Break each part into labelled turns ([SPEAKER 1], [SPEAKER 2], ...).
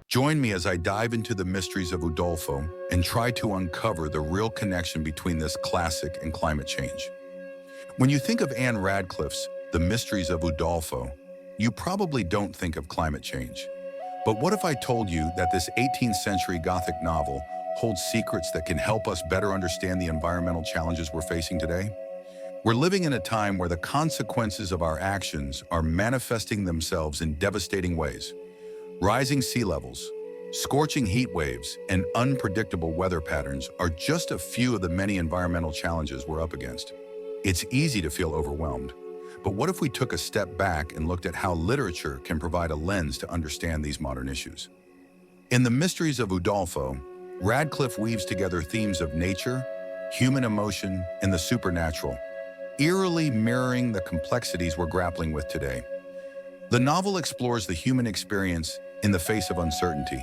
[SPEAKER 1] Join me as I dive into the mysteries of Udolpho and try to uncover the real connection between this classic and climate change. When you think of Anne Radcliffe's The Mysteries of Udolpho, you probably don't think of climate change. But what if I told you that this 18th century Gothic novel holds secrets that can help us better understand the environmental challenges we're facing today? We're living in a time where the consequences of our actions are manifesting themselves in devastating ways. Rising sea levels, scorching heat waves, and unpredictable weather patterns are just a few of the many environmental challenges we're up against. It's easy to feel overwhelmed, but what if we took a step back and looked at how literature can provide a lens to understand these modern issues? In The Mysteries of Udolpho, Radcliffe weaves together themes of nature, human emotion, and the supernatural, eerily mirroring the complexities we're grappling with today. The novel explores the human experience in the face of uncertainty,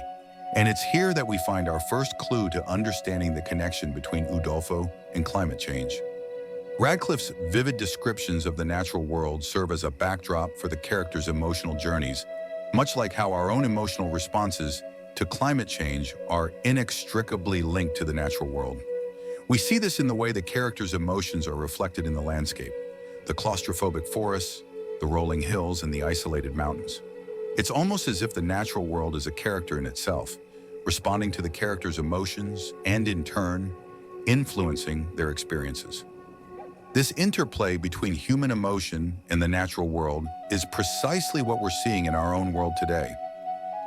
[SPEAKER 1] and it's here that we find our first clue to understanding the connection between Udolpho and climate change. Radcliffe's vivid descriptions of the natural world serve as a backdrop for the characters' emotional journeys, much like how our own emotional responses to climate change are inextricably linked to the natural world. We see this in the way the characters' emotions are reflected in the landscape, the claustrophobic forests, the rolling hills, and the isolated mountains. It's almost as if the natural world is a character in itself, responding to the characters' emotions and, in turn, influencing their experiences. This interplay between human emotion and the natural world is precisely what we're seeing in our own world today.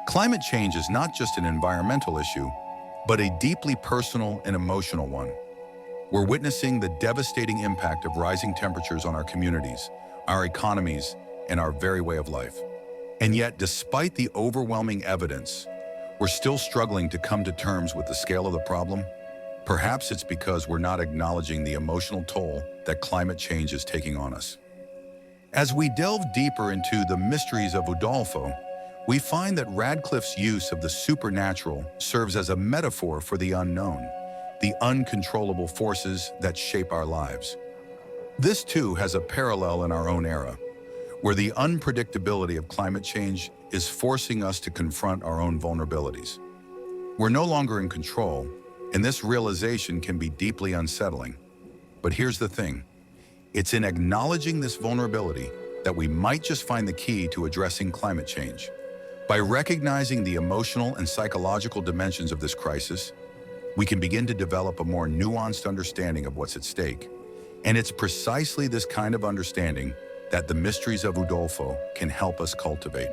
[SPEAKER 1] Climate change is not just an environmental issue, but a deeply personal and emotional one. We're witnessing the devastating impact of rising temperatures on our communities, our economies, and our very way of life. And yet, despite the overwhelming evidence, we're still struggling to come to terms with the scale of the problem. Perhaps it's because we're not acknowledging the emotional toll that climate change is taking on us. As we delve deeper into the mysteries of Udolpho, we find that Radcliffe's use of the supernatural serves as a metaphor for the unknown, the uncontrollable forces that shape our lives. This too has a parallel in our own era, where the unpredictability of climate change is forcing us to confront our own vulnerabilities. We're no longer in control, and this realization can be deeply unsettling. But here's the thing, it's in acknowledging this vulnerability that we might just find the key to addressing climate change. By recognizing the emotional and psychological dimensions of this crisis, we can begin to develop a more nuanced understanding of what's at stake. And it's precisely this kind of understanding that the mysteries of Udolpho can help us cultivate.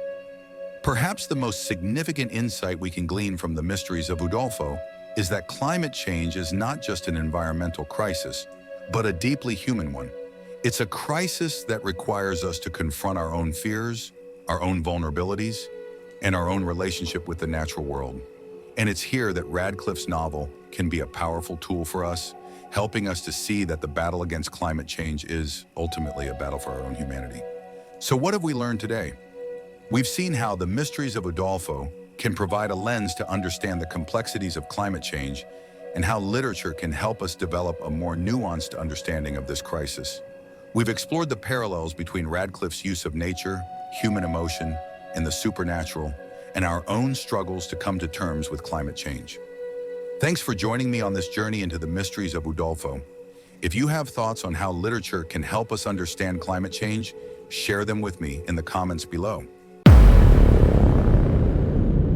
[SPEAKER 1] Perhaps the most significant insight we can glean from the mysteries of Udolpho is that climate change is not just an environmental crisis, but a deeply human one. It's a crisis that requires us to confront our own fears, our own vulnerabilities, and our own relationship with the natural world. And it's here that Radcliffe's novel can be a powerful tool for us, helping us to see that the battle against climate change is ultimately a battle for our own humanity. So what have we learned today? We've seen how the mysteries of Udolpho can provide a lens to understand the complexities of climate change and how literature can help us develop a more nuanced understanding of this crisis. We've explored the parallels between Radcliffe's use of nature, human emotion, and the supernatural, and our own struggles to come to terms with climate change. Thanks for joining me on this journey into the mysteries of Udolpho. If you have thoughts on how literature can help us understand climate change, share them with me in the comments below.